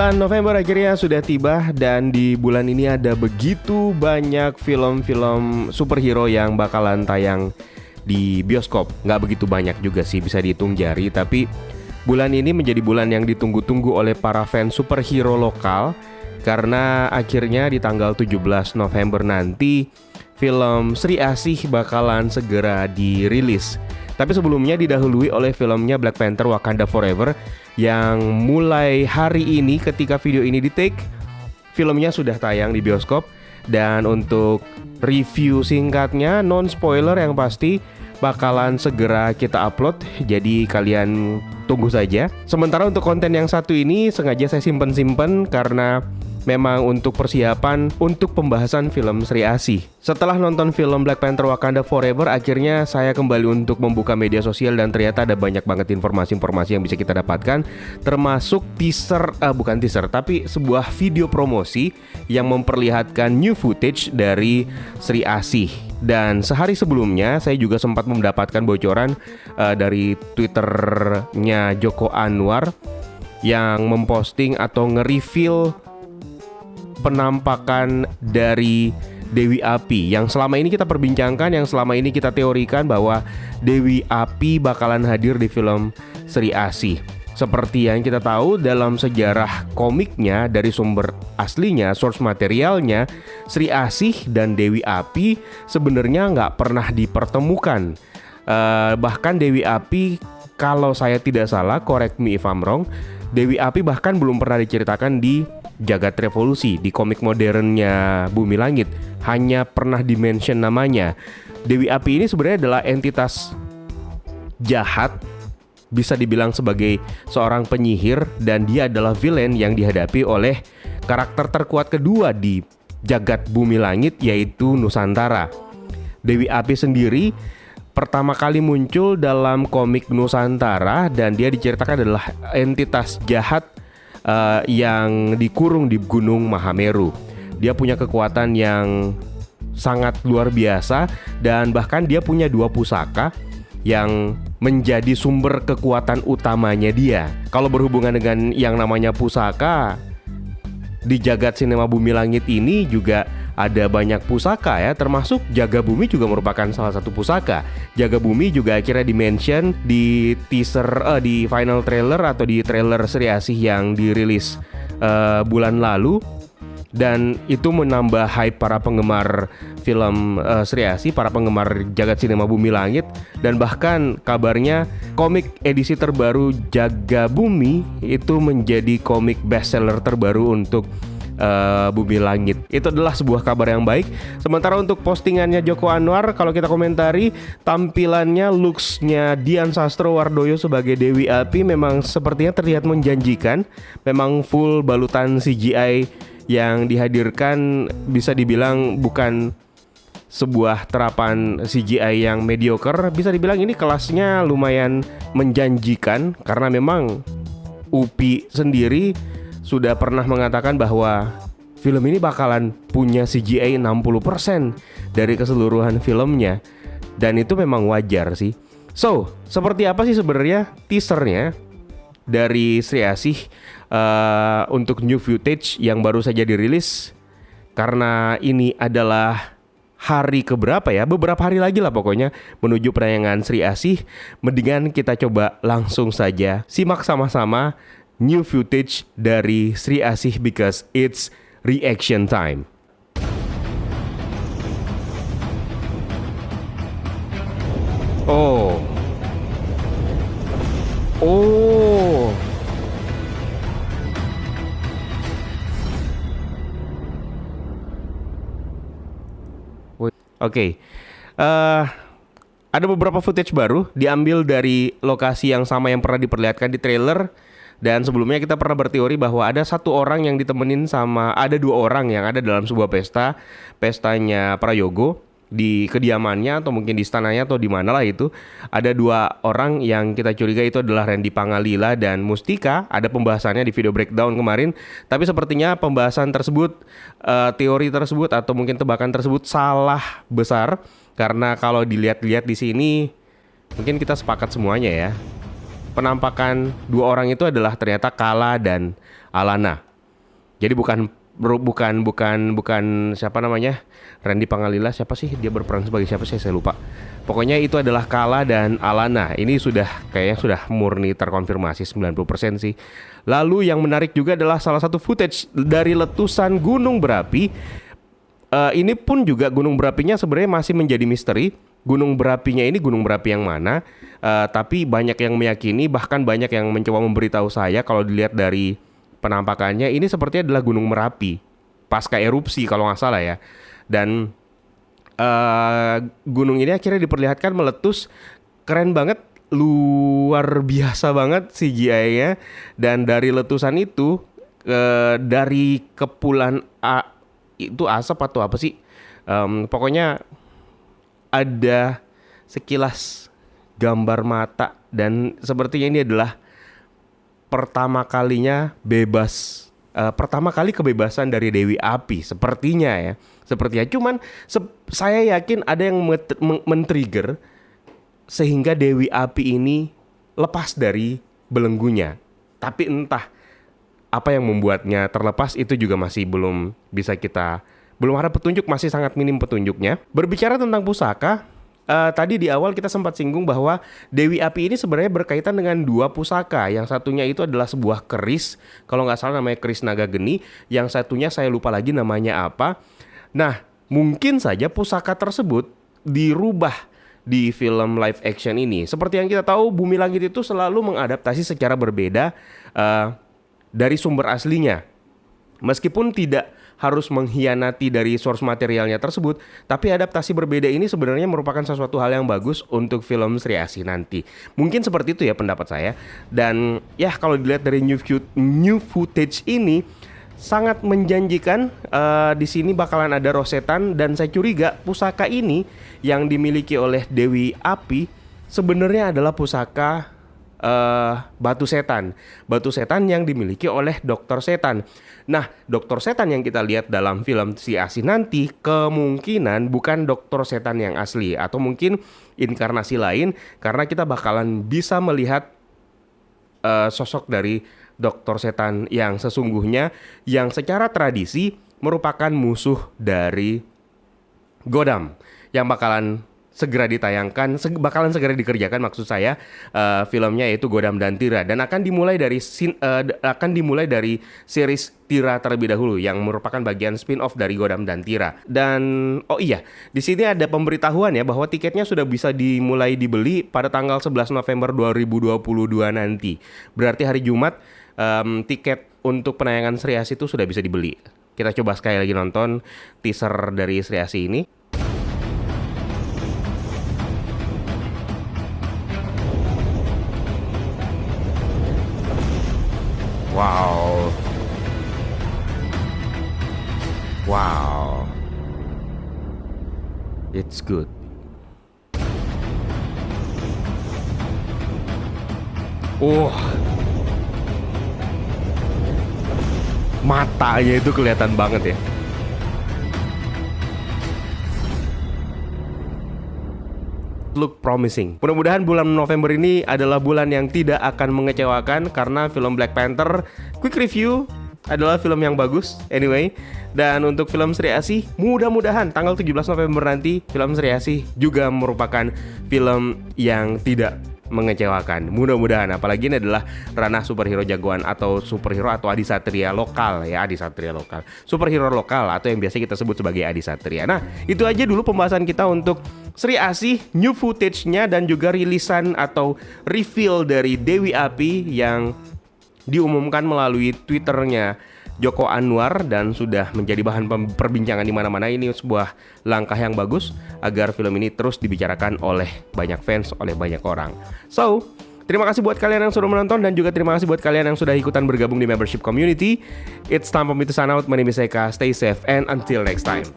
Bulan November akhirnya sudah tiba dan di bulan ini ada begitu banyak film-film superhero yang bakalan tayang di bioskop. Nggak begitu banyak juga sih, bisa dihitung jari, tapi bulan ini menjadi bulan yang ditunggu-tunggu oleh para fans superhero lokal karena akhirnya di tanggal 17 November nanti film Sri Asih bakalan segera dirilis. Tapi sebelumnya didahului oleh filmnya Black Panther Wakanda Forever yang mulai hari ini ketika video ini di-take, filmnya sudah tayang di bioskop. Dan untuk review singkatnya, non-spoiler yang pasti, bakalan segera kita upload, jadi kalian tunggu saja. Sementara untuk konten yang satu ini sengaja saya simpen-simpen karena memang untuk persiapan untuk pembahasan film Sri Asih. Setelah nonton film Black Panther Wakanda Forever, akhirnya saya kembali untuk membuka media sosial dan ternyata ada banyak banget informasi-informasi yang bisa kita dapatkan, termasuk bukan teaser, tapi sebuah video promosi yang memperlihatkan new footage dari Sri Asih. Dan sehari sebelumnya saya juga sempat mendapatkan bocoran dari Twitternya Joko Anwar yang memposting atau nge-reveal penampakan dari Dewi Api yang selama ini kita perbincangkan, yang selama ini kita teorikan bahwa Dewi Api bakalan hadir di film Sri Asih. Seperti yang kita tahu dalam sejarah komiknya, dari sumber aslinya, source materialnya, Sri Asih dan Dewi Api sebenarnya nggak pernah dipertemukan. Bahkan Dewi Api, kalau saya tidak salah, correct me if I'm wrong, Dewi Api bahkan belum pernah diceritakan di Jagat Revolusi, di komik modernnya Bumi Langit. Hanya pernah di-mention namanya. Dewi Api ini sebenarnya adalah entitas jahat, bisa dibilang sebagai seorang penyihir, dan dia adalah villain yang dihadapi oleh karakter terkuat kedua di Jagat Bumi Langit, yaitu Nusantara. Dewi Api sendiri pertama kali muncul dalam komik Nusantara dan dia diceritakan adalah entitas jahat yang dikurung di Gunung Mahameru. Dia punya kekuatan yang sangat luar biasa dan bahkan dia punya 2 pusaka yang menjadi sumber kekuatan utamanya dia. Kalau berhubungan dengan yang namanya pusaka, di jagat sinema Bumi Langit ini juga ada banyak pusaka ya, termasuk Jaga Bumi juga merupakan salah satu pusaka. Jaga Bumi juga akhirnya di-mention di teaser, di final trailer atau di trailer Sri Asih yang dirilis bulan lalu. Dan itu menambah hype para penggemar film Sri Asih, para penggemar jagat sinema Bumi Langit. Dan bahkan kabarnya komik edisi terbaru Jaga Bumi itu menjadi komik bestseller terbaru untuk Bumi Langit. Itu adalah sebuah kabar yang baik. Sementara untuk postingannya Joko Anwar, kalau kita komentari, tampilannya, looks-nya Dian Sastrowardoyo sebagai Dewi Api memang sepertinya terlihat menjanjikan. Memang full balutan CGI yang dihadirkan, bisa dibilang bukan sebuah terapan CGI yang mediocre. Bisa dibilang ini kelasnya lumayan menjanjikan karena memang Upi sendiri sudah pernah mengatakan bahwa film ini bakalan punya CGI 60% dari keseluruhan filmnya. Dan itu memang wajar sih. So, seperti apa sih sebenarnya teasernya dari Sri Asih untuk new footage yang baru saja dirilis? Karena ini adalah hari keberapa ya, beberapa hari lagi lah pokoknya menuju penayangan Sri Asih. Mendingan kita coba langsung saja simak sama-sama new footage dari Sri Asih because it's reaction time. Oh. Oke. Ada beberapa footage baru diambil dari lokasi yang sama yang pernah diperlihatkan di trailer. Dan sebelumnya kita pernah berteori bahwa ada 1 orang yang ditemenin sama, ada 2 orang yang ada dalam sebuah pestanya Prayogo di kediamannya atau mungkin di istananya atau di mana lah itu. Ada 2 orang yang kita curiga itu adalah Randy Pangalila dan Mustika. Ada pembahasannya di video breakdown kemarin. Tapi sepertinya pembahasan tersebut, teori tersebut atau mungkin tebakan tersebut salah besar. Karena kalau dilihat-lihat di sini, mungkin kita sepakat semuanya ya, penampakan 2 orang itu adalah ternyata Kala dan Alana. Jadi bukan siapa namanya, Randy Pangalila, siapa sih dia berperan sebagai siapa sih, saya lupa. Pokoknya itu adalah Kala dan Alana. Ini kayaknya sudah murni terkonfirmasi 90% sih. Lalu yang menarik juga adalah salah satu footage dari letusan gunung berapi. Ini pun juga gunung berapinya sebenarnya masih menjadi misteri. Gunung berapinya ini gunung berapi yang mana? Tapi banyak yang meyakini, bahkan banyak yang mencoba memberitahu saya kalau dilihat dari penampakannya ini sepertinya adalah gunung Merapi pasca erupsi kalau nggak salah ya. Dan gunung ini akhirnya diperlihatkan meletus, keren banget, luar biasa banget CGI-nya. Dan dari letusan itu, dari kepulan itu asap atau apa sih, pokoknya ada sekilas gambar mata. Dan sepertinya ini adalah pertama kali kebebasan dari Dewi Api sepertinya ya. Cuman saya yakin ada yang men-trigger sehingga Dewi Api ini lepas dari belenggunya. Tapi entah apa yang membuatnya terlepas, itu juga masih belum ada petunjuk, masih sangat minim petunjuknya. Berbicara tentang pusaka, tadi di awal kita sempat singgung bahwa Dewi Api ini sebenarnya berkaitan dengan dua pusaka. Yang satunya itu adalah sebuah keris, kalau nggak salah namanya keris naga geni. Yang satunya saya lupa lagi namanya apa. Nah, mungkin saja pusaka tersebut dirubah di film live action ini. Seperti yang kita tahu, Bumi Langit itu selalu mengadaptasi secara berbeda dari sumber aslinya. Meskipun tidak harus mengkhianati dari source materialnya tersebut, tapi adaptasi berbeda ini sebenarnya merupakan sesuatu hal yang bagus untuk film Sri Asih nanti. Mungkin seperti itu ya pendapat saya. Dan ya kalau dilihat dari new footage ini sangat menjanjikan. Di sini bakalan ada rosetan, dan saya curiga pusaka ini yang dimiliki oleh Dewi Api sebenarnya adalah pusaka batu setan yang dimiliki oleh Dokter Setan. Nah, Dokter Setan yang kita lihat dalam film Sri Asih nanti kemungkinan bukan Dokter Setan yang asli, atau mungkin inkarnasi lain, karena kita bakalan bisa melihat sosok dari Dokter Setan yang sesungguhnya, yang secara tradisi merupakan musuh dari Godam, yang bakalan segera ditayangkan, bakalan segera dikerjakan maksud saya, filmnya yaitu Godam dan Tira, dan akan dimulai dari series Tira terlebih dahulu yang merupakan bagian spin-off dari Godam dan Tira. Dan oh iya, di sini ada pemberitahuan ya bahwa tiketnya sudah bisa dimulai dibeli pada tanggal 11 November 2022 nanti. Berarti hari Jumat, tiket untuk penayangan Sri Asih itu sudah bisa dibeli. Kita coba sekali lagi nonton teaser dari Sri Asih ini. Wow, it's good. Matanya itu kelihatan banget ya. Look promising. Mudah-mudahan bulan November ini adalah bulan yang tidak akan mengecewakan, karena film Black Panther quick review adalah film yang bagus anyway. Dan untuk film Sri Asih, mudah-mudahan tanggal 17 November nanti film Sri Asih juga merupakan film yang tidak mengecewakan. Mudah-mudahan, apalagi ini adalah ranah superhero jagoan atau superhero atau adisatria lokal ya, superhero lokal atau yang biasa kita sebut sebagai adisatria. Nah, itu aja dulu pembahasan kita untuk Sri Asih, new footage-nya, dan juga rilisan atau reveal dari Dewi Api yang diumumkan melalui Twitternya Joko Anwar dan sudah menjadi bahan perbincangan di mana-mana. Ini sebuah langkah yang bagus agar film ini terus dibicarakan oleh banyak fans, oleh banyak orang. So, terima kasih buat kalian yang sudah menonton, dan juga terima kasih buat kalian yang sudah ikutan bergabung di membership community. It's time for me to sign out. My name is Eka. Stay safe and until next time.